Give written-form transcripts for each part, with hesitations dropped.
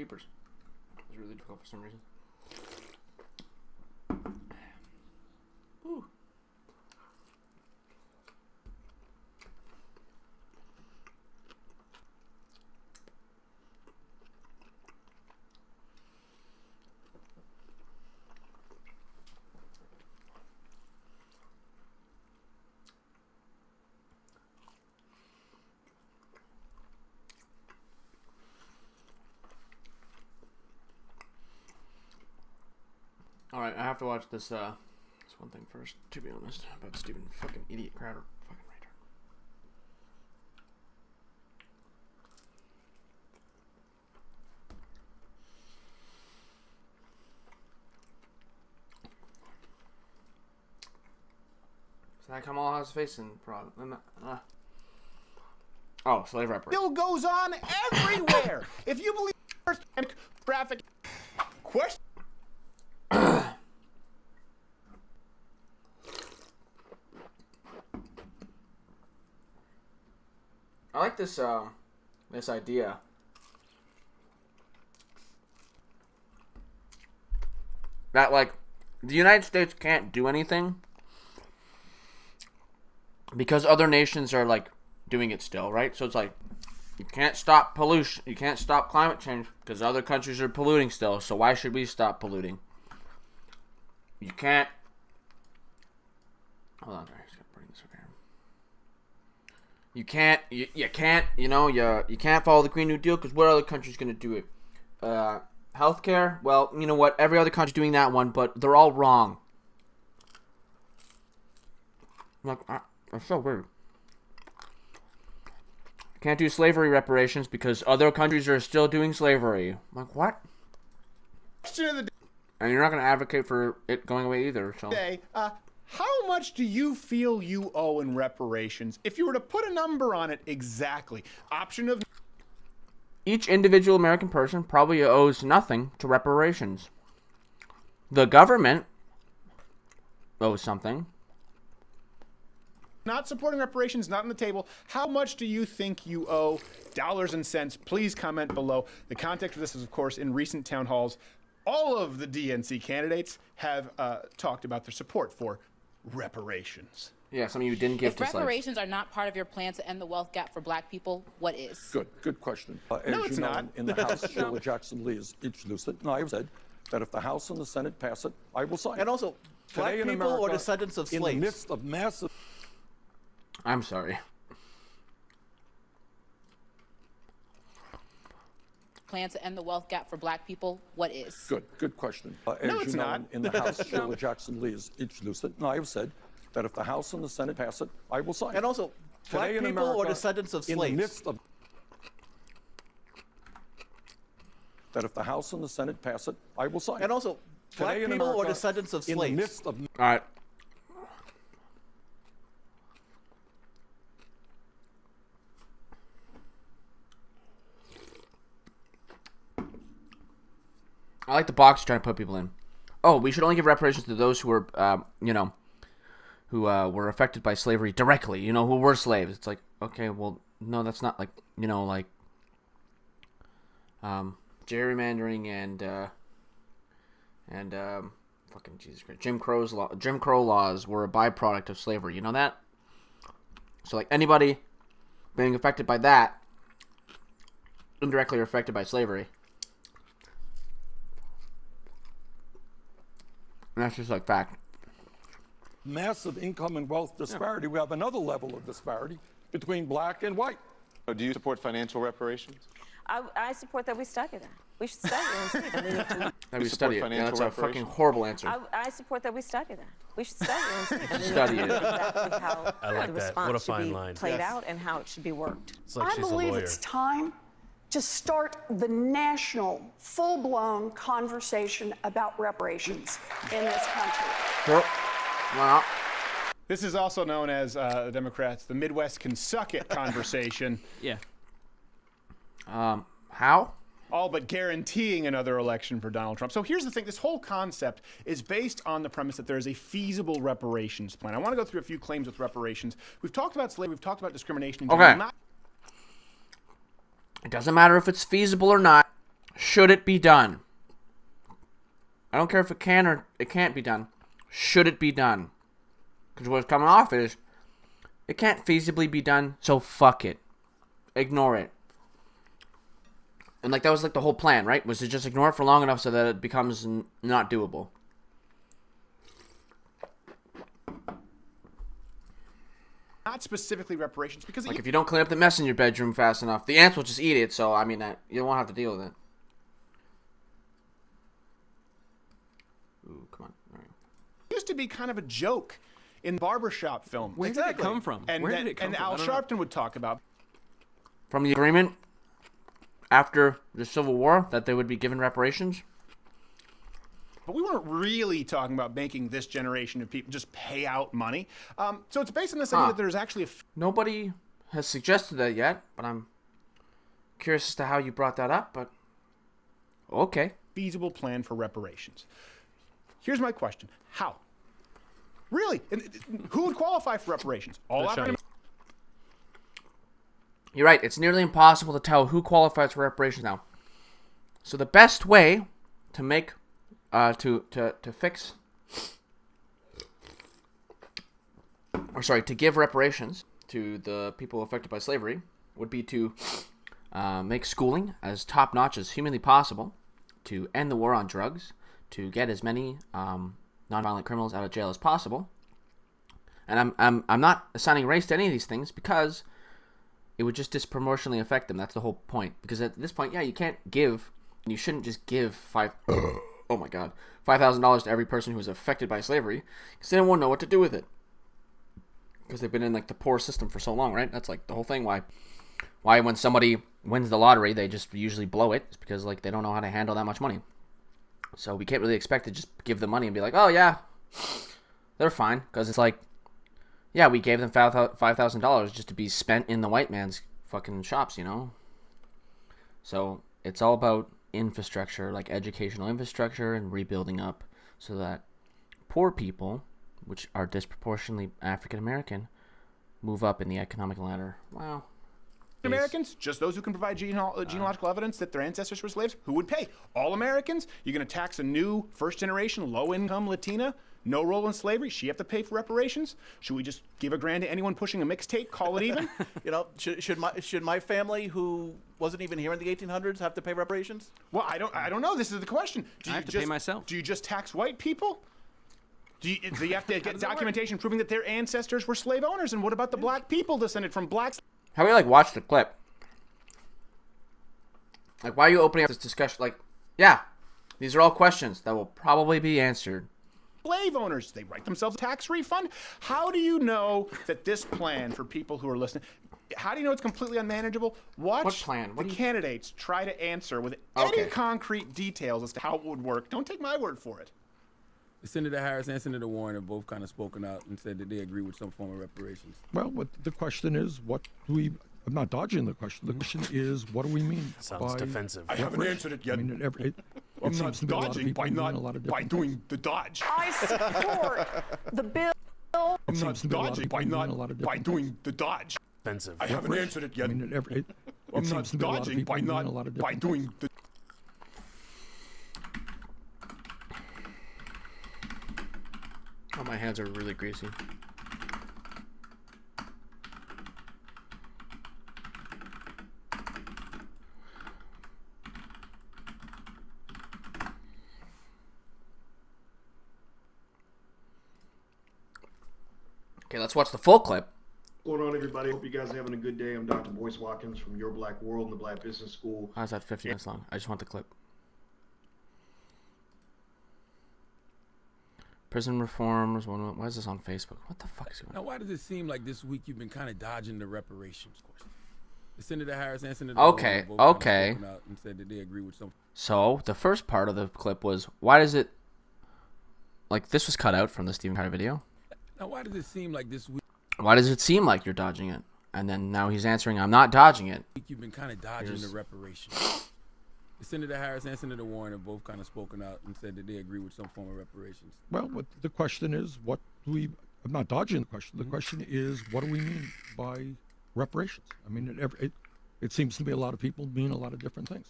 Jeepers. It's really difficult for some reason. Ooh. Alright, I have to watch this one thing first, to be honest, about Stephen fucking idiot Crowder. Fucking retard. So that Kamala has facing problem. Oh, slave reparation. Still goes on everywhere. If you believe first traffic question. I like this this idea. That like the United States can't do anything because other nations are like doing it still, right? So it's like you can't stop pollution, you can't stop climate change because other countries are polluting still. So why should we stop polluting? You can't. Hold on, sorry, I just gotta bring this over here. You can't, you can't follow the Green New Deal because what other country's gonna do it? Healthcare? Well, you know what? Every other country's doing that one, but they're all wrong. Like, that's so weird. Can't do slavery reparations because other countries are still doing slavery. I'm like, what? Question of the day. And you're not gonna advocate for it going away either, so. How much do you feel you owe in reparations? If you were to put a number on it exactly, option of... Each individual American person probably owes nothing to reparations. The government owes something. Not supporting reparations, not on the table. How much do you think you owe? Dollars and cents. Please comment below. The context of this is, of course, in recent town halls. All of the DNC candidates have talked about their support for reparations. Yeah, some of you didn't give to slaves. If reparations are not part of your plan to end the wealth gap for black people, what is? Good question. No, it's not. In the House, Sheila Jackson Lee has introduced it, and I have said that if the House and the Senate pass it, I will sign it. And also, black Today in people America, or descendants of slaves? In the midst of massive... I'm sorry. Plan to end the wealth gap for black people, what is? Good question. No, it's not. In the House, Sheila Jackson Lee has introduced it, and I have said that if the House and the Senate pass it, I will sign it. And also, black Today in people or America, descendants of in slaves? the midst of... That if the House and the Senate pass it, I will sign it. And also, black Today in people or America, descendants of in slaves? the midst of... All right. I like the box trying to put people in. Oh, we should only give reparations to those who were, who were affected by slavery directly. You know, who were slaves. It's like, okay, well, no, that's not like, gerrymandering and fucking Jesus Christ, Jim Crow laws were a byproduct of slavery. You know that? So like anybody being affected by that indirectly are affected by slavery. And that's just like fact. massive income and wealth disparity. We have another level of disparity between black and white. Do you support financial reparations? I support that we study that. We should study it and see that. That we study it. Yeah, that's a fucking horrible answer. I support that we study that. We should study it and see that. Study it. Exactly how I like the that. What a response should fine be line. played out and how it should be worked. It's like I she's a believe lawyer. it's time to start the national, full-blown conversation about reparations in this country. Sure. Well, This is also known as the Democrats, the Midwest can suck it conversation. Yeah. how? All but guaranteeing another election for Donald Trump. So here's the thing. This whole concept is based on the premise that there is a feasible reparations plan. I want to go through a few claims with reparations. We've talked about slavery. We've talked about discrimination. Okay. It doesn't matter if it's feasible or not. should it be done? I don't care if it can or it can't be done. Should it be done? Because what's coming off is it can't feasibly be done, so fuck it. Ignore it. And like that was like the whole plan, right? Was to just ignore it for long enough so that it becomes not doable. Not specifically reparations, because Like if you don't clean up the mess in your bedroom fast enough, the ants will just eat it. So I mean, you won't have to deal with it. Ooh, come on. All right. used to be kind of a joke in barbershop film. Where did it come from? And, Where did it come and from? Al I don't know. Sharpton would talk about. From the agreement after the Civil War that they would be given reparations. But we weren't really talking about making this generation of people just pay out money. So it's based on this idea that there's actually a Nobody has suggested that yet, but I'm curious as to how you brought that up, but okay. feasible plan for reparations. Here's my question. How? Really? And who would qualify for reparations? All African You're right, it's nearly impossible to tell who qualifies for reparations now. So the best way to make to give reparations to the people affected by slavery would be to make schooling as top-notch as humanly possible, to end the war on drugs, to get as many nonviolent criminals out of jail as possible. And I'm not assigning race to any of these things because it would just disproportionately affect them. That's the whole point. Because at this point, yeah, you can't give, and you shouldn't just give $5,000 to every person who was affected by slavery, because they won't know what to do with it. Because they've been in like the poor system for so long, right? That's like the whole thing. Why when somebody wins the lottery, they just usually blow it? It's because like they don't know how to handle that much money. So we can't really expect to just give them money and be like, oh yeah, they're fine. Because it's like, yeah, we gave them $5,000 just to be spent in the white man's fucking shops, you know? So it's all about infrastructure, like educational infrastructure, and rebuilding up so that poor people, which are disproportionately African American, move up in the economic ladder. Wow. Americans, just those who can provide genealogical evidence that their ancestors were slaves, who would pay? All Americans? You're going to tax a new first-generation, low-income Latina? No role in slavery? She have to pay for reparations? Should we just give $1,000 to anyone pushing a mixtape? Call it even? You know, should my family, who wasn't even here in the 1800s, have to pay reparations? Well, I don't know. This is the question. I have to pay myself. Do you just tax white people? Do you have to get documentation proving that their ancestors were slave owners? And what about the black people descended from blacks? How about you, like, watch the clip? Like, why are you opening up this discussion? Like, yeah, these are all questions that will probably be answered. Slave owners, they write themselves a tax refund. How do you know that this plan, for people who are listening, how do you know it's completely unmanageable? Watch What plan? What the do you- candidates try to answer with Okay. any concrete details as to how it would work. Don't take my word for it. Senator Harris and Senator Warren have both kind of spoken out and said that they agree with some form of reparations. Well, what the question is, what do we? I'm not dodging the question. The question is, what do we mean? Sounds defensive. I haven't answered it I yet. mean, it I'm seems not to be a lot of dodging people by doing a lot of different doing the dodge. I support the bill. I'm not seems to be a lot of dodging people by doing a lot of different things. doing the dodge. Offensive. I haven't answered it I yet. mean, it I'm seems not to be a lot of dodging people by doing a lot of different doing things. the. Oh, my hands are really greasy. Okay, let's watch the full clip. What's going on, everybody? Hope you guys are having a good day. I'm Dr. Boyce Watkins from Your Black World and the Black Business School. How's that 50 minutes long? I just want the clip. Prison reforms. Why is this on Facebook? What the fuck is going Now, on? why does it seem like this week you've been kind of dodging the reparations question? Senator Harris and Senator Okay, Warren have both kind of okay. spoken out and said that they agree with some. So, the first part of the clip was, why does it... Like, this was cut out from the Stephen Carter video. Now, why does it seem like this week Why does it seem like you're dodging it? And then now he's answering, I'm not dodging it. you've been kind of dodging Here's- the reparations? Senator Harris and Senator Warren have both kind of spoken out and said that they agree with some form of reparations. Well, what the question is, what do we? I'm not dodging the question. The question is, what do we mean by reparations? I mean, it seems to be a lot of people mean a lot of different things.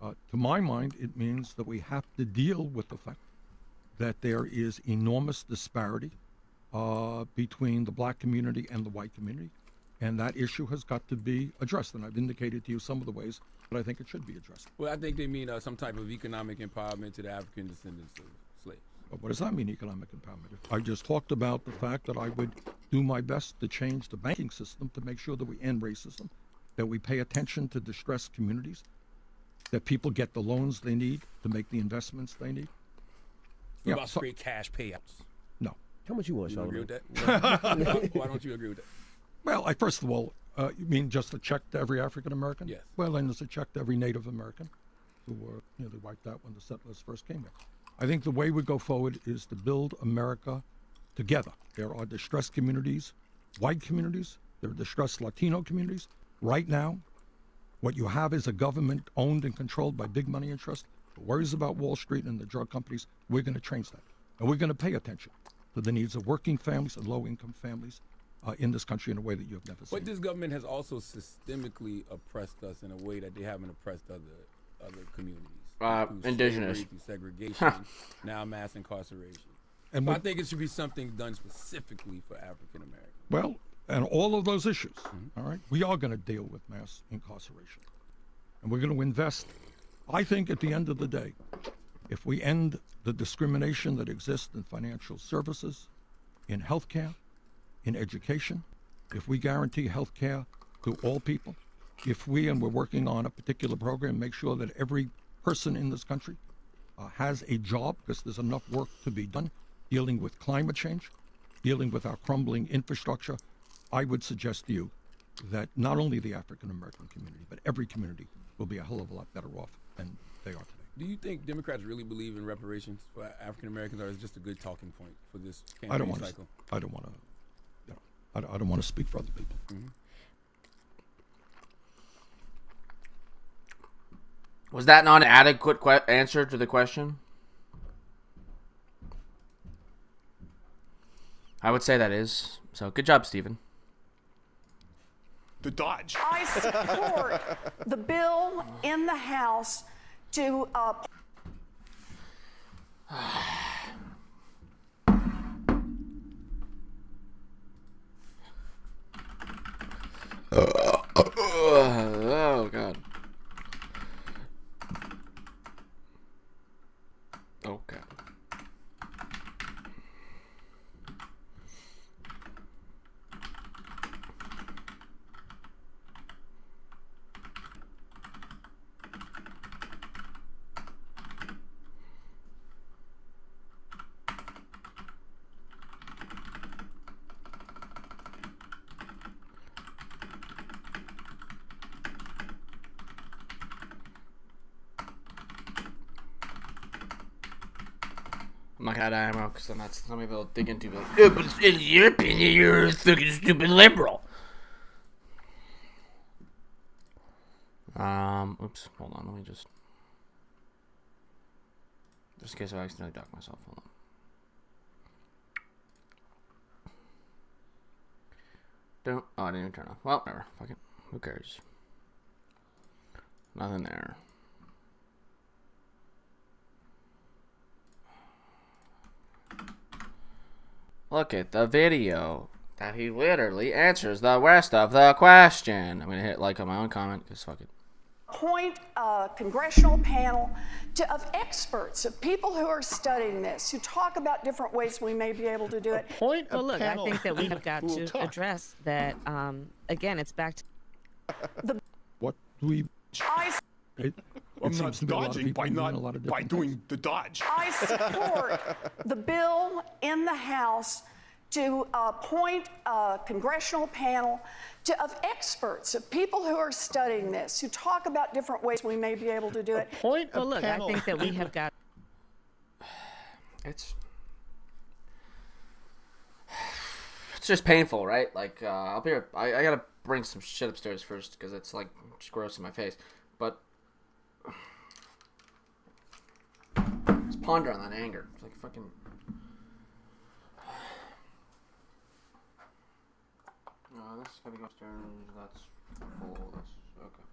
To my mind, it means that we have to deal with the fact that there is enormous disparity between the black community and the white community, and that issue has got to be addressed. And I've indicated to you some of the ways that I think it should be addressed. Well, I think they mean some type of economic empowerment to the African descendants of slaves. But what does that mean, economic empowerment? I just talked about the fact that I would do my best to change the banking system to make sure that we end racism, that we pay attention to distressed communities, that people get the loans they need to make the investments they need. What about straight cash payouts? No. How much you want, You don't agree Charlamagne? with that? Why don't you agree with that? Well, first of all, you mean just a check to every African American? Yes. Well, then there's a check to every Native American who were, they wiped out when the settlers first came here. I think the way we go forward is to build America together. There are distressed communities, white communities, there are distressed Latino communities. Right now, what you have is a government owned and controlled by big money interests who worries about Wall Street and the drug companies. We're going to change that. And we're going to pay attention to the needs of working families and low-income families in this country in a way that you have never seen. But this government has also systemically oppressed us in a way that they haven't oppressed other communities. Through Indigenous. slavery, through segregation, now mass incarceration. And So I think it should be something done specifically for African Americans. Well, and all of those issues, all right, we are going to deal with mass incarceration. And we're going to invest. I think at the end of the day, if we end the discrimination that exists in financial services, in healthcare, in education, if we guarantee healthcare to all people, if we, and we're working on a particular program, make sure that every person in this country has a job, because there's enough work to be done dealing with climate change, dealing with our crumbling infrastructure, I would suggest to you that not only the African American community, but every community will be a hell of a lot better off than they are today. Do you think Democrats really believe in reparations for African Americans, or is it just a good talking point for this I campaign don't want to. cycle? I don't want to. I don't want to speak for other people. Was that not an adequate answer to the question? I would say that is. So good job, Stephen. The Dodge. I support the bill in the House to Oh God. Okay. I'm not gonna ammo because then that's something they'll dig into. Like, yeah, but in your opinion, you're a fucking stupid liberal. Oops. Hold on. Let me just in case I accidentally dock myself. Hold on. Don't. Oh, I didn't even turn off. Well, whatever. Fuck it. Who cares? Nothing there. Look at the video that he literally answers the rest of the question. I'm gonna hit like on my own comment because fuck it. appoint a congressional panel of experts, of people who are studying this, who talk about different ways we may be able to do it. Point a Well, look, I panel think that we have got who will to talk. address that. Again, it's back to What do we? I It I'm seems not to be a lot of dodging people by doing not a lot of by different doing things. the Dodge. I support the bill in the House to appoint a congressional panel of experts, of people who are studying this, who talk about different ways we may be able to do it. Point a well, look, I panel. think that we have got. It's just painful, right? Like I'll be. I gotta bring some shit upstairs first because it's like just gross in my face. But just ponder on that anger. It's like fucking. No, this gotta go upstairs. That's full. That's okay.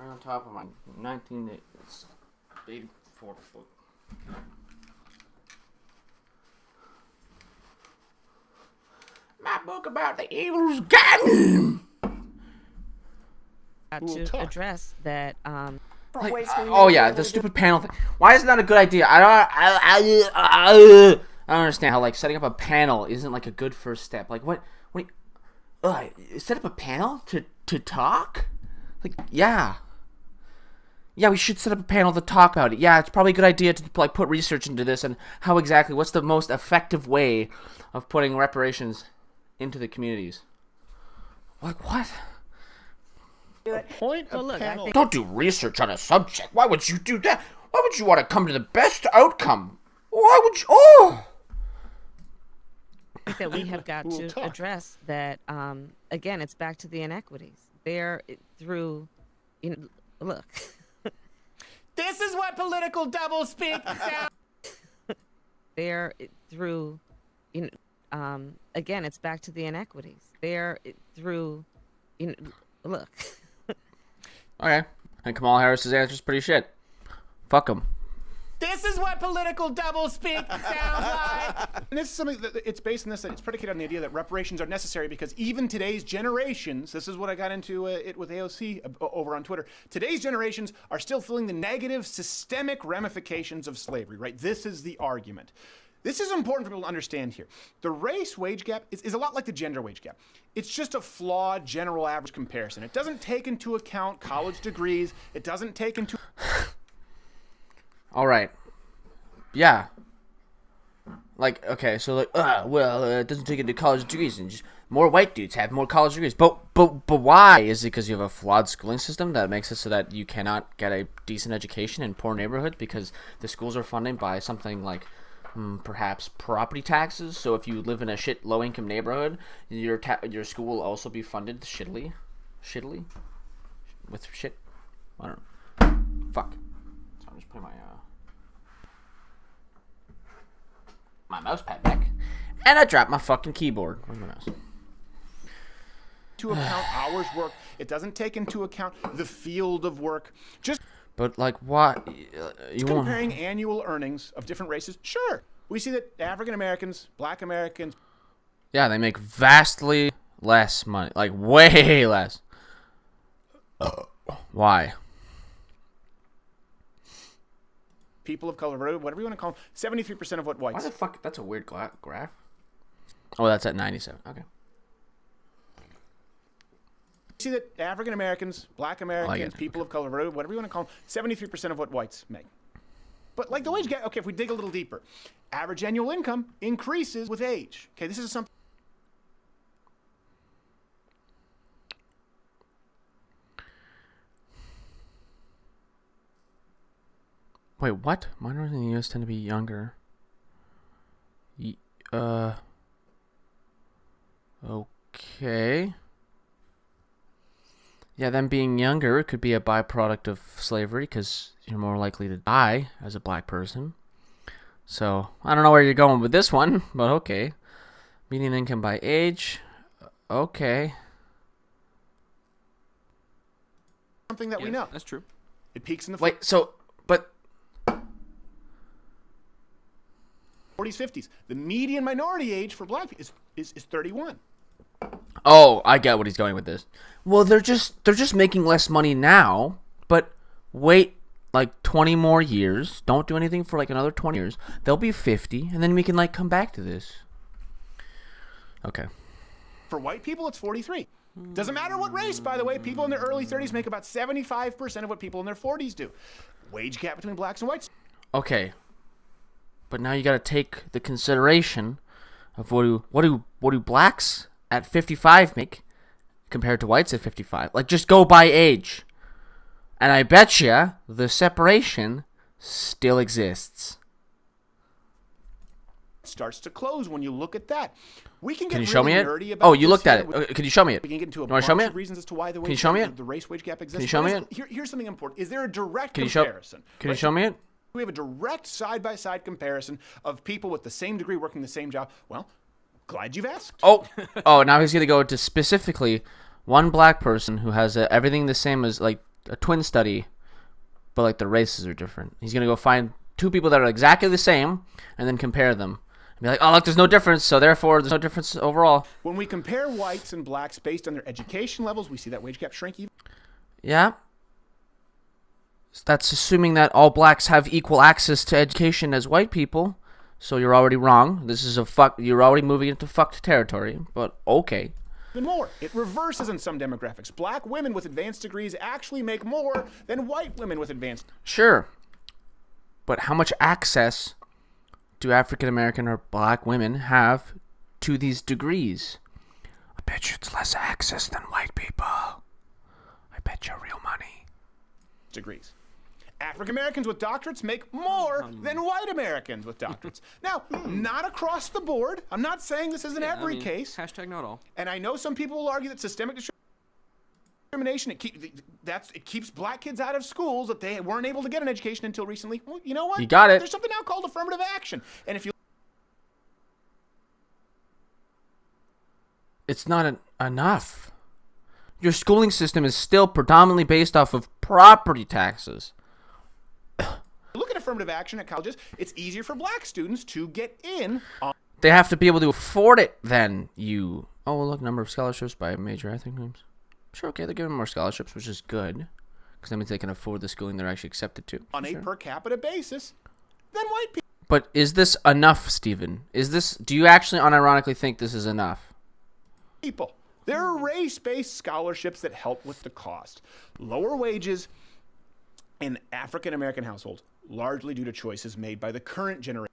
on top of my 1984 book. My book about the evil's garden. To address that. Like, oh yeah, the stupid panel thing. Why is that a good idea? I don't understand how like setting up a panel isn't like a good first step. Like what? Set up a panel to talk? Like yeah, we should set up a panel to talk about it. Yeah, it's probably a good idea to like put research into this and what's the most effective way of putting reparations into the communities. Like what? Point a panel. Don't do research on a subject. Why would you do that? Why would you want to come to the best outcome? Why would you? Oh! I think that we have got to address that. Again, it's back to the inequities. Look. This is what political doublespeak sounds. Again, it's back to the inequities. Look. Okay. And Kamala Harris's answer is pretty shit. Fuck him. This is what political doublespeak sounds like. And this is something that it's based on this. It's predicated on the idea that reparations are necessary because even today's generations, this is what I got into it with AOC over on Twitter. Today's generations are still feeling the negative systemic ramifications of slavery, right? This is the argument. This is important for people to understand here. The race wage gap is a lot like the gender wage gap. It's just a flawed general average comparison. It doesn't take into account college degrees. It doesn't take into... All right. Yeah. Like, okay, so like, it doesn't take into college degrees, and just more white dudes have more college degrees. But why? Is it because you have a flawed schooling system that makes it so that you cannot get a decent education in poor neighborhoods because the schools are funded by something like perhaps property taxes? So if you live in a low-income neighborhood, your school will also be funded shittily with shit. I don't know. Fuck. So I'm just putting my mouse pad back, and I dropped my fucking keyboard. Where's my mouse? To account hours worked. It doesn't take into account the field of work. But like what? Comparing annual earnings of different races, sure. We see that African Americans, Black Americans. Yeah, they make vastly less money, like way less. Why? People of color, whatever you want to call them, 73% of what whites. Why the fuck? That's a weird graph. Oh, that's at 97. Okay. See that African Americans, Black Americans, people of color, whatever you want to call them, 73% of what whites make. But like the wage gap, okay, if we dig a little deeper, average annual income increases with age. Okay, this is something. Wait, what? Minorities in the U.S. tend to be younger. Okay. Yeah, them being younger could be a byproduct of slavery because you're more likely to die as a black person. So, I don't know where you're going with this one, but okay. Median income by age. Okay. Something that we know. That's true. It peaks in the... Wait, so... But... 40s, 50s. The median minority age for black people is 31. Oh, I get what he's going with this. Well, they're just making less money now, but wait like 20 more years. Don't do anything for like another 20 years. They'll be 50, and then we can like come back to this. Okay. For white people, it's 43. Doesn't matter what race, by the way. People in their early 30s make about 75% of what people in their 40s do. Wage gap between blacks and whites. Okay. But now you got to take the consideration of what do blacks at 55 make compared to whites at 55. Like, just go by age. And I bet you the separation still exists. Starts to close when you look at that. We can get Can you show really me it? nerdy about Oh, you this looked at here. it. Can you show me it? We can get into a You wanna bunch show me of it? reasons as to why the Can you show me it? the race wage gap exists. Can you show me it? Here's something important. Is there a direct Can you show? comparison? Can you show me it? We have a direct side-by-side comparison of people with the same degree working the same job. Well, glad you've asked. Oh, now he's gonna go to specifically one black person who has everything the same as like a twin study, but like the races are different. He's gonna go find two people that are exactly the same and then compare them. And be like, oh look, there's no difference, so therefore there's no difference overall. When we compare whites and blacks based on their education levels, we see that wage gap shrink even. Yeah. So that's assuming that all blacks have equal access to education as white people. So you're already wrong. This is you're already moving into fucked territory, but okay. Even more. It reverses in some demographics. Black women with advanced degrees actually make more than white women with advanced. Sure. But how much access do African American or black women have to these degrees? I bet you it's less access than white people. I bet you real money. Degrees. African Americans with doctorates make more than white Americans with doctorates. Now, not across the board. I'm not saying this is in every case. Hashtag not all. And I know some people will argue that systemic discrimination, it keeps black kids out of schools, that they weren't able to get an education until recently. Well, you know what? You got it. There's something now called affirmative action. And if you... It's not enough. Your schooling system is still predominantly based off of property taxes. Look at affirmative action at colleges. It's easier for black students to get in. They have to be able to afford it than you. Oh, well, look, number of scholarships by major ethnic groups. Sure, okay, they're giving more scholarships, which is good. Because that means they can afford the schooling they're actually accepted to. On a per capita basis than white people. But is this enough, Stephen? Do you actually unironically think this is enough? There are race-based scholarships that help with the cost. Lower wages in African American households, largely due to choices made by the current generation.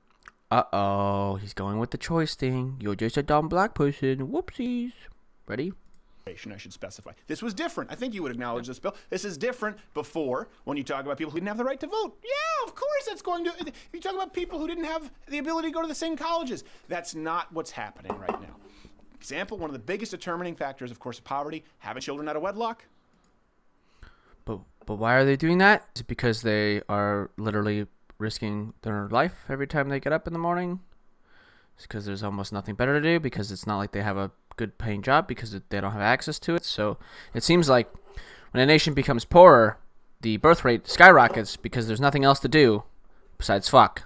Uh-oh, he's going with the choice thing. You're just a dumb black person. Whoopsies. Ready? I should specify. This was different. I think you would acknowledge this, Bill. This is different before when you talk about people who didn't have the right to vote. Yeah, of course it's going to. You talk about people who didn't have the ability to go to the same colleges. That's not what's happening right now. Example, one of the biggest determining factors, of course, of poverty, having children out of wedlock. But why are they doing that? Is it because they are literally risking their life every time they get up in the morning? It's because there's almost nothing better to do, because it's not like they have a good paying job, because they don't have access to it. So it seems like when a nation becomes poorer, the birth rate skyrockets because there's nothing else to do besides fuck.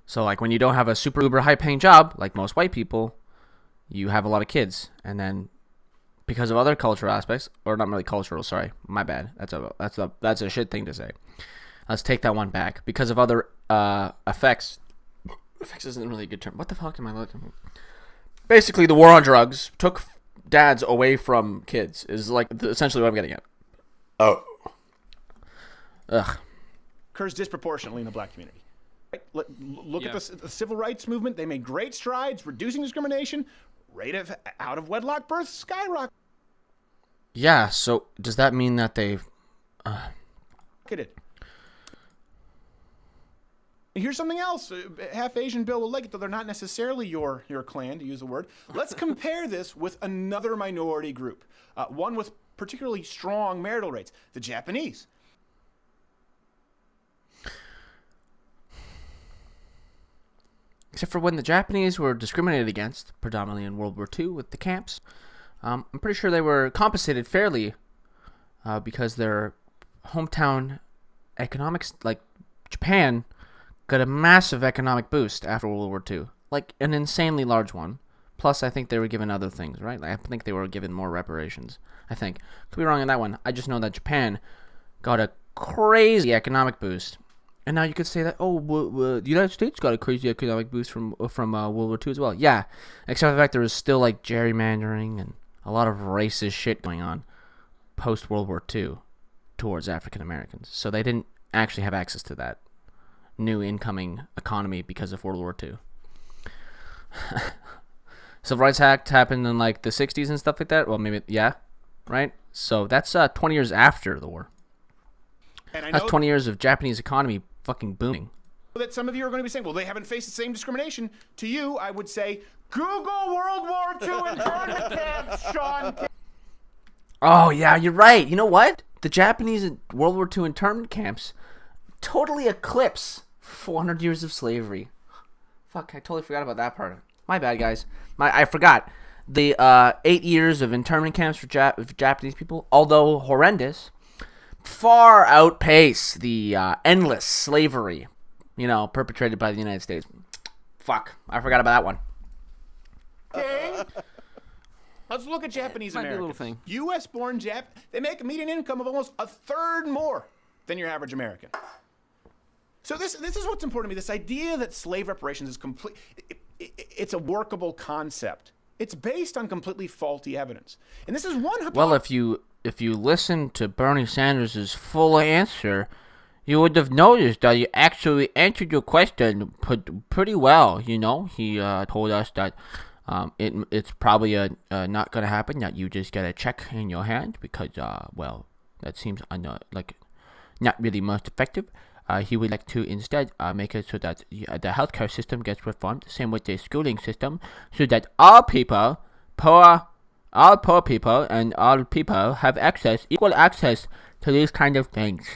So like when you don't have a super uber high paying job, like most white people, you have a lot of kids. And then because of other cultural aspects, or not really cultural, sorry, my bad. That's a shit thing to say. Let's take that one back. Because of other effects isn't really a good term. What the fuck am I looking for? Basically, the war on drugs took dads away from kids, is like essentially what I'm getting at. Oh. Ugh. Occurs disproportionately in the black community. Look at the civil rights movement. They made great strides reducing discrimination. Rate of out of wedlock births skyrocket. Yeah, so does that mean that they've Here's something else. Half Asian Bill will like it, though they're not necessarily your clan, to use the word. Let's compare this with another minority group, one with particularly strong marital rates, the Japanese. Except for when the Japanese were discriminated against, predominantly in World War II with the camps, I'm pretty sure they were compensated fairly because their hometown economics, like Japan, got a massive economic boost after World War II. Like an insanely large one. Plus, I think they were given other things, right? I think they were given more reparations. I think. Could be wrong on that one. I just know that Japan got a crazy economic boost. And now you could say that, the United States got a crazy economic boost from World War II as well. Yeah, except for the fact there was still like gerrymandering and a lot of racist shit going on post World War II towards African Americans. So they didn't actually have access to that new incoming economy because of World War II. Civil Rights Act happened in like the 60s and stuff like that. Well, maybe, yeah, right? So that's 20 years after the war. And that's 20 years of Japanese economy fucking booming. That some of you are going to be saying, well, they haven't faced the same discrimination. To you, I would say, Google World War II internment camps, Sean. Oh, yeah, you're right. You know what? The Japanese World War II internment camps totally eclipse 400 years of slavery. Fuck, I totally forgot about that part. My bad, guys. I forgot. the 8 years of internment camps for Japanese people, although horrendous, far outpace the endless slavery, perpetrated by the United States. Fuck, I forgot about that one. Okay. Let's look at Japanese Might be a little Americans. thing. U.S.-born they make a median income of almost a third more than your average American. So this is what's important to me. This idea that slave reparations is it's a workable concept. It's based on completely faulty evidence. And this is one Well, if you listen to Bernie Sanders' full answer, you would have noticed that he actually answered your question pretty well. He told us that it's probably not going to happen, that you just get a check in your hand because, that seems like not really most effective. He would like to instead make it so that the healthcare system gets reformed, same with the schooling system, so that all poor people and all people have equal access to these kind of things.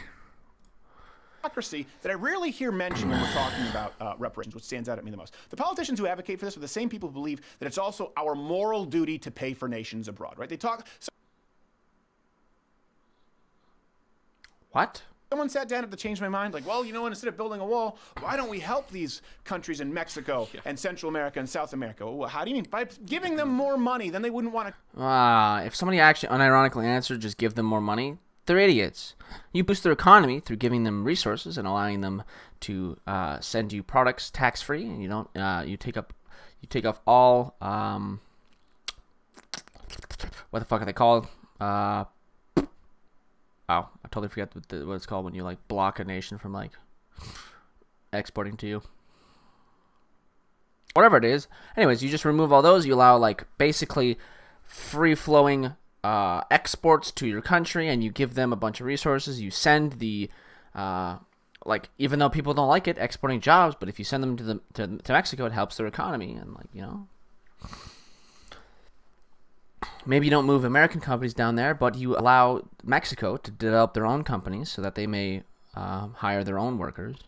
Hypocrisy that I rarely hear mentioned when we're talking about reparations, which stands out at me the most. The politicians who advocate for this are the same people who believe that it's also our moral duty to pay for nations abroad, right? They talk. What? Someone sat down to change my mind, like, well, instead of building a wall, why don't we help these countries in Mexico and Central America and South America? Well, how do you mean? By giving them more money, then they wouldn't want to. If somebody actually unironically answered, just give them more money, they're idiots. You boost their economy through giving them resources and allowing them to send you products tax-free, and you take off all what the fuck are they called? I totally forget what it's called when you block a nation from exporting to you. Whatever it is. Anyways, you just remove all those. You allow basically free-flowing exports to your country, and you give them a bunch of resources. You send the even though people don't like it, exporting jobs, but if you send them to Mexico, it helps their economy, and maybe you don't move American companies down there, but you allow Mexico to develop their own companies so that they may hire their own workers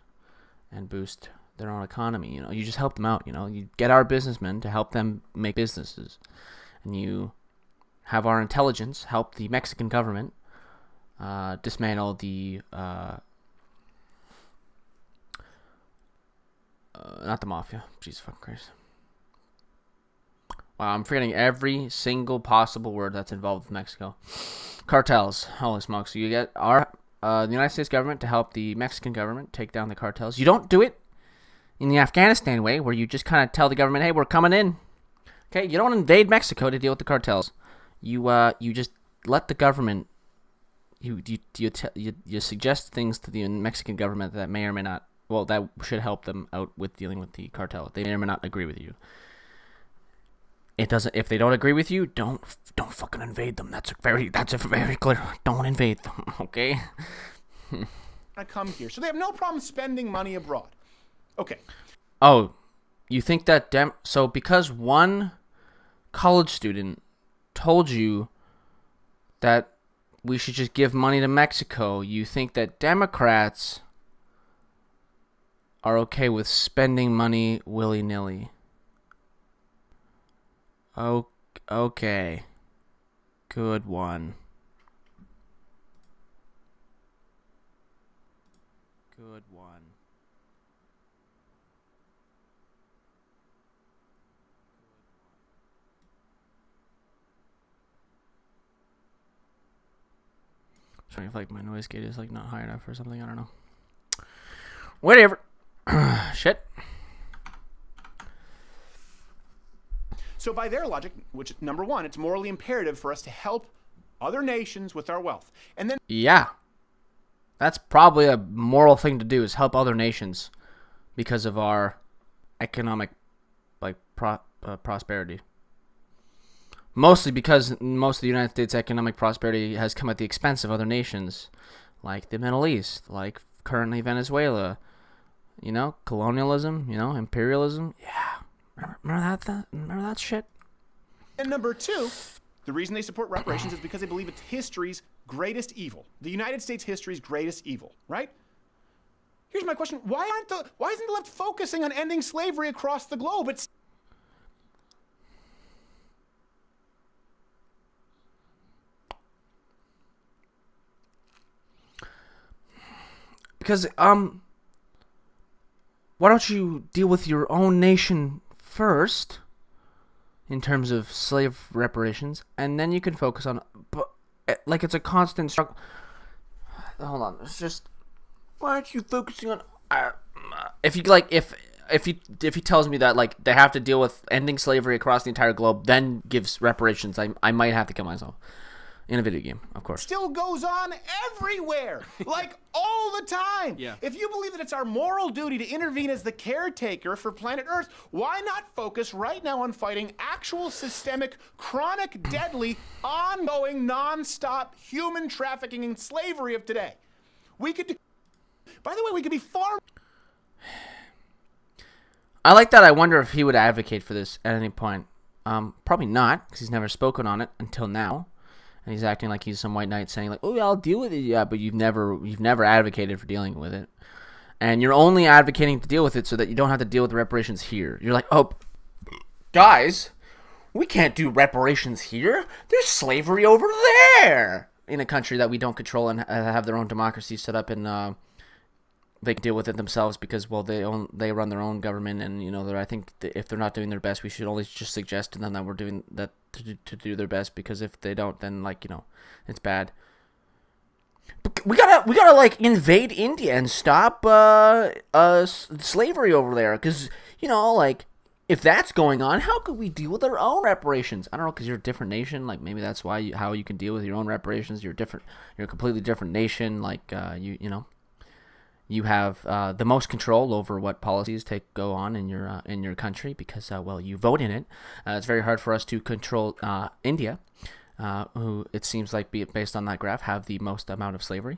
and boost their own economy. You just help them out. You get our businessmen to help them make businesses, and you have our intelligence help the Mexican government dismantle the not the mafia. Jesus fucking Christ. Wow, I'm forgetting every single possible word that's involved with Mexico. Cartels. Holy smokes. So you get the United States government to help the Mexican government take down the cartels. You don't do it in the Afghanistan way, where you just kind of tell the government, hey, we're coming in. Okay, you don't invade Mexico to deal with the cartels. You just let the government. You suggest things to the Mexican government that may or may not. Well, that should help them out with dealing with the cartel. They may or may not agree with you. It doesn't. If they don't agree with you, don't fucking invade them. That's a very clear. Don't invade them. Okay. I come here, so they have no problem spending money abroad. Okay. Oh, you think that so because one college student told you that we should just give money to Mexico, you think that Democrats are okay with spending money willy-nilly? Oh, okay. Good one. Good one. Sorry if my noise gate is not high enough or something. I don't know. Whatever. Shit. So by their logic, which number one, it's morally imperative for us to help other nations with our wealth. And then yeah. That's probably a moral thing to do, is help other nations because of our economic prosperity. Mostly because most of the United States' economic prosperity has come at the expense of other nations, like the Middle East, like currently Venezuela. Colonialism, imperialism. Yeah. Remember that shit? And number two, the reason they support reparations is because they believe it's history's greatest evil. The United States history's greatest evil, right? Here's my question. Why isn't the left focusing on ending slavery across the globe? because why don't you deal with your own nation first in terms of slave reparations, and then you can focus on, but like it's a constant struggle. Hold on, it's just, why aren't you focusing on if you like if he tells me that like they have to deal with ending slavery across the entire globe, then gives reparations, I might have to kill myself. In a video game, of course. Still goes on everywhere, like all the time. Yeah. If you believe that it's our moral duty to intervene as the caretaker for planet Earth, why not focus right now on fighting actual systemic, chronic, deadly, ongoing, non-stop human trafficking and slavery of today? We could, by the way, we could be far. I like that. I wonder if he would advocate for this at any point. Probably not, because he's never spoken on it until now. And he's acting like he's some white knight saying like, "Oh, yeah, I'll deal with it." Yeah, but you've never advocated for dealing with it, and you're only advocating to deal with it so that you don't have to deal with the reparations here. You're like, "Oh, guys, we can't do reparations here. There's slavery over there in a country that we don't control and have their own democracy set up, and they can deal with it themselves because, well, they run their own government, and I think if they're not doing their best, we should always just suggest to them that we're doing that to do their best, because if they don't, then it's bad. But we gotta like invade India and stop slavery over there, because like if that's going on, how could we deal with our own reparations? I don't know, because you're a different nation. Like maybe that's why how you can deal with your own reparations. You're different. You're a completely different nation. Like you have the most control over what policies go on in your country because you vote in it. It's very hard for us to control India, who it seems like, based on that graph, have the most amount of slavery.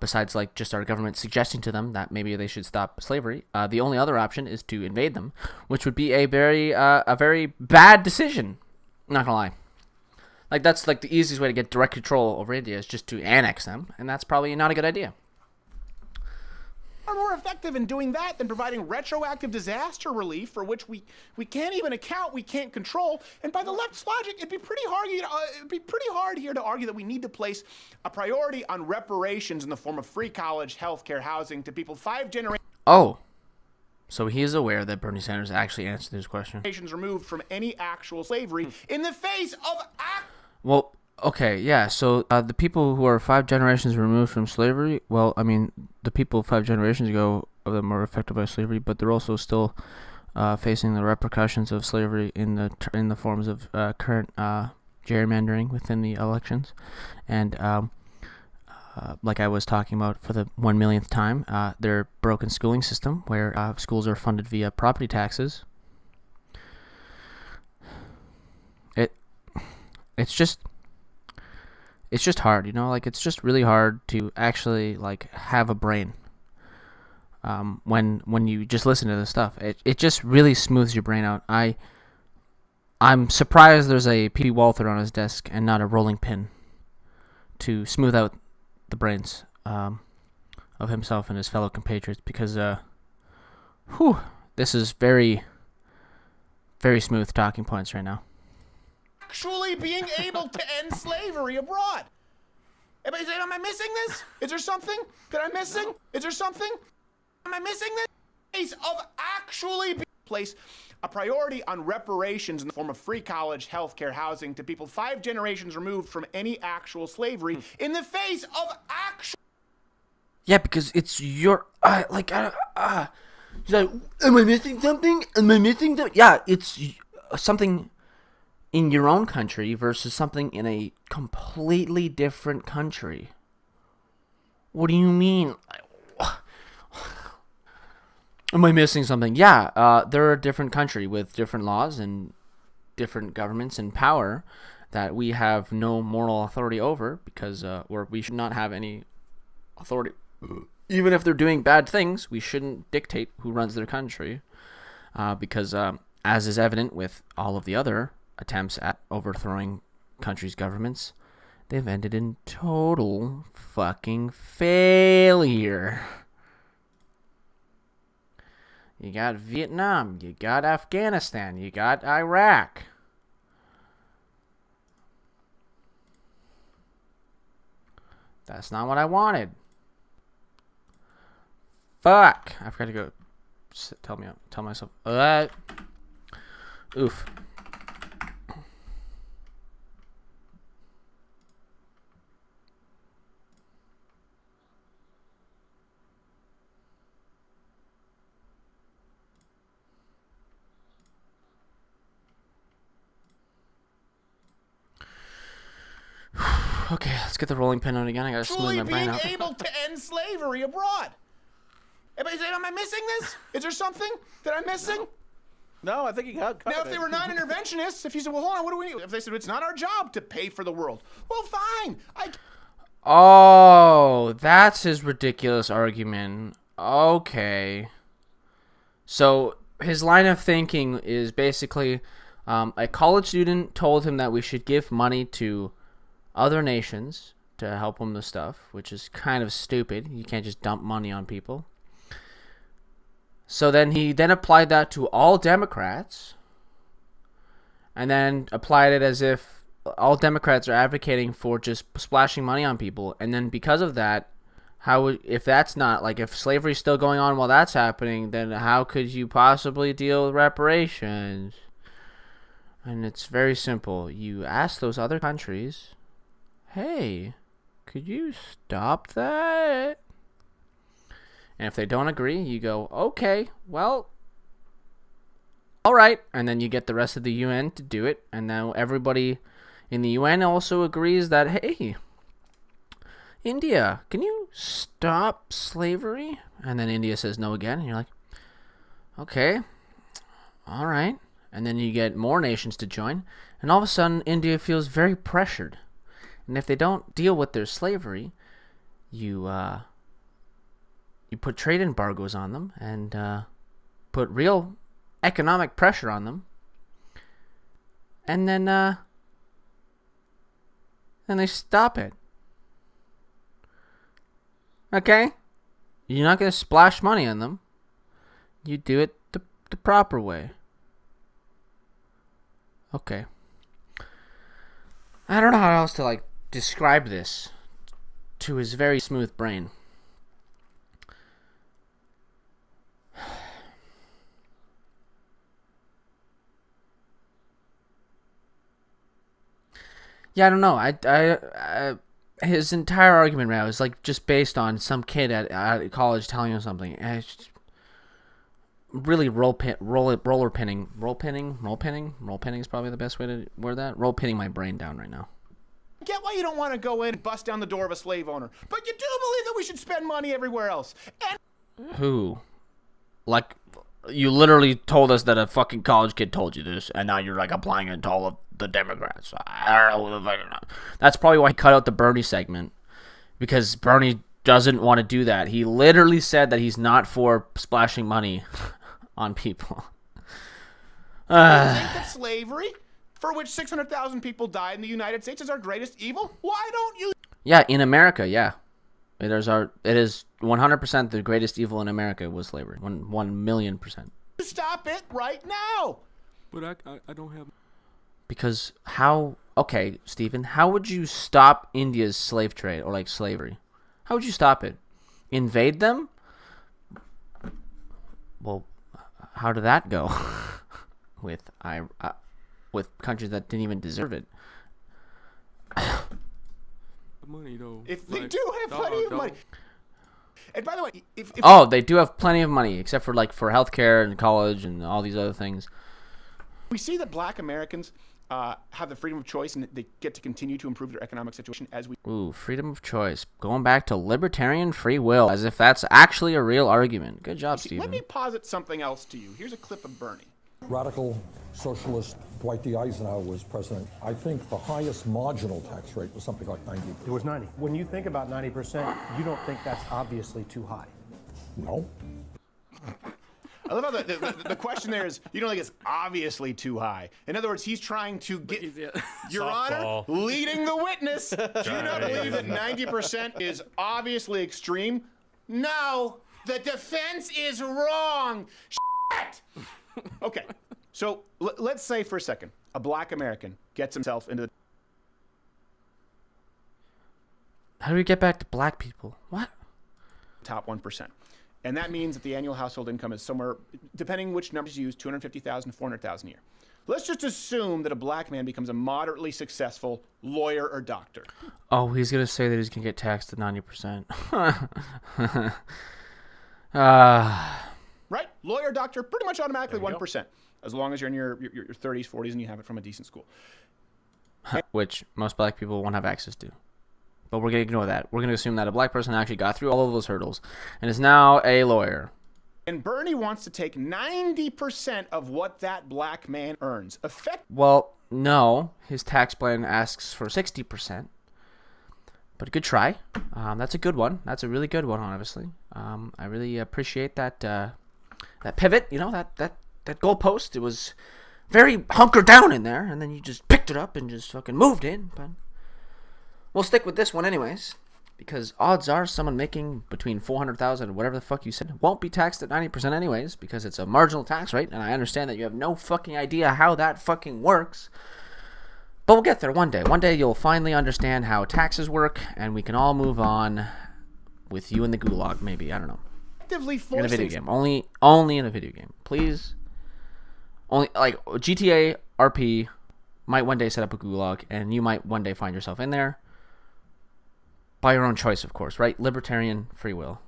Besides like just our government suggesting to them that maybe they should stop slavery, the only other option is to invade them, which would be a very bad decision. Not gonna lie. Like that's like the easiest way to get direct control over India is just to annex them, and that's probably not a good idea. Are more effective in doing that than providing retroactive disaster relief for which we can't even account, we can't control. And by the left's logic, it'd be pretty hard here to argue that we need to place a priority on reparations in the form of free college, healthcare, housing to people 5 generations. Oh, so he is aware that Bernie Sanders actually answered his question. Removed from any actual slavery in the face of Well, okay, yeah, so the people who are 5 generations removed from slavery, well, I mean, the people 5 generations ago of them were affected by slavery, but they're also still facing the repercussions of slavery in the forms of current gerrymandering within the elections. And like I was talking about for the 1 millionth time, their broken schooling system where schools are funded via property taxes. It's just hard, like it's just really hard to actually like have a brain. When you just listen to this stuff, it just really smooths your brain out. I'm surprised there's a P. Walther on his desk and not a rolling pin to smooth out the brains of himself and his fellow compatriots, because this is very, very smooth talking points right now. Actually being able to end slavery abroad. Am I missing this? Is there something that I'm missing? Is there something? Am I missing this? Case of actually place a priority on reparations in the form of free college, healthcare, housing to people 5 generations removed from any actual slavery in the face of actual. Yeah, because it's your he's like, am I missing something? Am I missing something? Yeah, it's something in your own country versus something in a completely different country. What do you mean? Am I missing something? Yeah, they're a different country with different laws and different governments and power that we have no moral authority over, because we should not have any authority. Even if they're doing bad things, we shouldn't dictate who runs their country, because as is evident with all of the other attempts at overthrowing countries' governments, they've ended in total fucking failure. You got Vietnam, you got Afghanistan, you got Iraq. That's not what I wanted. Fuck! I forgot to go. Tell myself. Oof. Okay, let's get the rolling pin on again. I gotta smooth Truly my brain being out. able to end slavery abroad. Am I missing this? Is there something that I'm missing? No, I think you got covered Now, if they were non-interventionists, if you said, well, hold on, what do we need? If they said, it's not our job to pay for the world. Well, fine. Oh, that's his ridiculous argument. Okay. So his line of thinking is basically a college student told him that we should give money to other nations to help them with stuff, which is kind of stupid. You can't just dump money on people. So then he applied that to all Democrats, and then applied it as if all Democrats are advocating for just splashing money on people. And then because of that, if that's not, like, if slavery's still going on while that's happening, then how could you possibly deal with reparations? And it's very simple. You ask those other countries, hey, could you stop that? And if they don't agree, you go, okay, well, all right. And then you get the rest of the UN to do it. And now everybody in the UN also agrees that, hey, India, can you stop slavery? And then India says no again. And you're like, okay, all right. And then you get more nations to join. And all of a sudden, India feels very pressured. And if they don't deal with their slavery, you put trade embargoes on them and put real economic pressure on them. And then they stop it. Okay? You're not going to splash money on them. You do it the proper way. Okay. I don't know how else to, like, describe this to his very smooth brain. Yeah, I don't know. His entire argument now is like just based on some kid at college telling him something. And it's just really roll pinning is probably the best way to word that. Roll pinning my brain down right now. I get why you don't want to go in and bust down the door of a slave owner, but you do believe that we should spend money everywhere else. And who? Like, you literally told us that a fucking college kid told you this, and now you're like applying it to all of the Democrats. I don't know who the fuck. That's probably why he cut out the Bernie segment, because Bernie doesn't want to do that. He literally said that he's not for splashing money on people. You think that slavery, for which 600,000 people died in the United States, is our greatest evil? Why don't you? Yeah, in America, yeah. It is 100% the greatest evil in America was slavery. 1,000,000%. Stop it right now. But I don't have. Because how? Okay, Stephen, how would you stop India's slave trade or like slavery? How would you stop it? Invade them? Well, how did that go? with countries that didn't even deserve it. Money though. If they do have plenty of money. And by the way, if they do have plenty of money, except for like for healthcare and college and all these other things. We see that Black Americans have the freedom of choice and they get to continue to improve their economic situation as we. Ooh, freedom of choice. Going back to libertarian free will, as if that's actually a real argument. Good job, Stephen. Let me posit something else to you. Here's a clip of Bernie. Radical socialist Dwight D. Eisenhower was president. I think the highest marginal tax rate was something like 90%. It was 90. When you think about 90%, you don't think that's obviously too high? No. I love how the question there is, you don't think it's obviously too high. In other words, he's trying to get, Your Honor, leading the witness. Do you not believe that 90% is obviously extreme? No, the defense is wrong. Shit! Okay, so let's say for a second, a Black American gets himself into the How do we get back to black people? What? top 1%. And that means that the annual household income is somewhere, depending which numbers you use, $250,000 to $400,000 a year. Let's just assume that a black man becomes a moderately successful lawyer or doctor. Oh, he's gonna say that he's gonna get taxed at 90%. Right? Lawyer, doctor, pretty much automatically 1%, as long as you're in your 30s, 40s, and you have it from a decent school. Which most black people won't have access to. But we're going to ignore that. We're going to assume that a black person actually got through all of those hurdles and is now a lawyer. And Bernie wants to take 90% of what that black man earns. Well, no. His tax plan asks for 60%. But a good try. That's a good one. That's a really good one, obviously. I really appreciate that that pivot, you know, that goalpost. It was very hunkered down in there, and then you just picked it up and just fucking moved in. But we'll stick with this one anyways, because odds are someone making between $400,000 and whatever the fuck you said won't be taxed at 90% anyways, because it's a marginal tax rate, and I understand that you have no fucking idea how that fucking works. But we'll get there one day. One day you'll finally understand how taxes work, and we can all move on with you in the gulag, maybe. I don't know. In a video game. Only in a video game. Please. Only, like, GTA RP might one day set up a gulag, and you might one day find yourself in there. By your own choice, of course, right? Libertarian free will.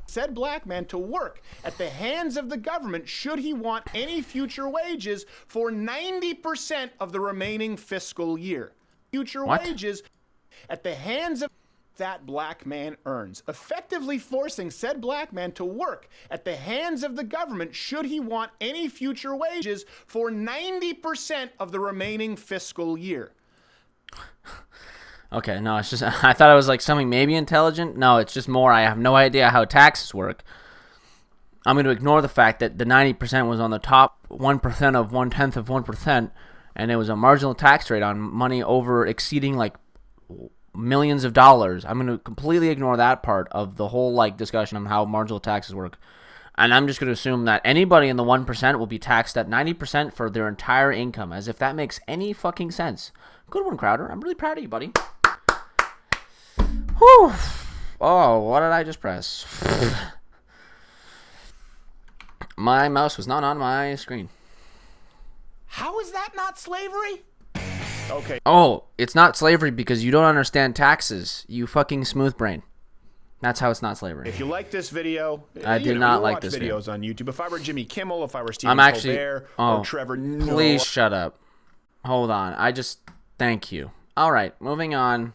Said black man to work at the hands of the government should he want any future wages for 90% of the remaining fiscal year. Future wages at the hands of that black man earns, effectively forcing said black man to work at the hands of the government should he want any future wages for 90% of the remaining fiscal year. Okay, no, it's just, I thought it was like something maybe intelligent. No, it's just more, I have no idea how taxes work. I'm going to ignore the fact that the 90% was on the top 1% of 1/10 of 1%, and it was a marginal tax rate on money over exceeding like millions of dollars. I'm going to completely ignore that part of the whole like discussion on how marginal taxes work. And I'm just going to assume that anybody in the 1% will be taxed at 90% for their entire income, as if that makes any fucking sense. Good one, Crowder. I'm really proud of you, buddy. Whew. Oh, what did I just press? My mouse was not on my screen. How is that not slavery? Okay. Oh, it's not slavery because you don't understand taxes, you fucking smooth brain. That's how it's not slavery. If you like this video, I did not like this videos video. on YouTube. If I were Jimmy Kimmel, if I were Stephen Colbert, or Trevor Noah. Please shut up. Hold on. Thank you. All right, moving on.